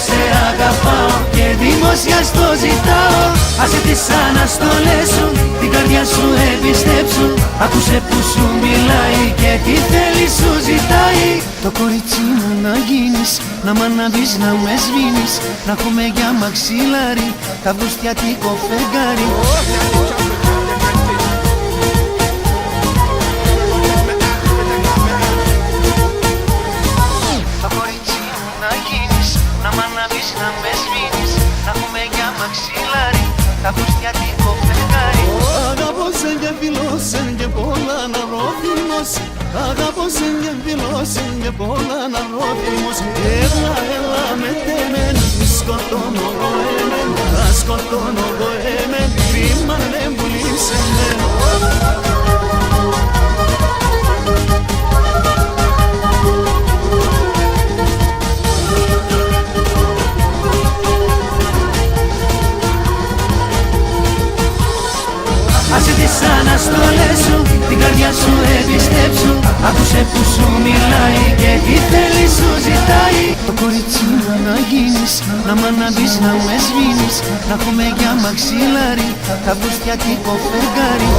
σε αγαπάω και δημόσια στο ζητάω. Άσε τις αναστολές σου, την καρδιά σου εμπιστέψου. Άκουσε που σου μιλάει και τι θέλει σου ζητάει. Το κορίτσι μου να γίνεις, να μ' αναβείς, να με σβήνεις. Να έχουμε για μαξιλάρι, τα βρουστιατικό φεγγάρι. Το κορίτσι μου να γίνεις, να μ' αναβείς, να με σβήνεις. Να έχουμε για μαξιλάρι, τα βρουστιατικό φεγγάρι. Αγαπώ σε και φιλώ σε και πολλά να ρόφιμος. Αγαπώ σε και φιλώ σε και πολλά να ρόφιμος. Έλα, έλα με τεμέν, σκοτώνω εγώ εμέν. Θα σκοτώνω εγώ εμέν, κρίμα ναι πουλήσε με. Άσε τις αναστολές σου, την καρδιά σου εμπιστέψου. Άκουσε που σου μιλάει και τι θέλει σου ζητάει. Το κορίτσι μου να γίνεις, να μ' αναβείς, να με σβήνεις. Να έχουμε για μαξιλάρι, τα βρουστιατικό φεγγάρι.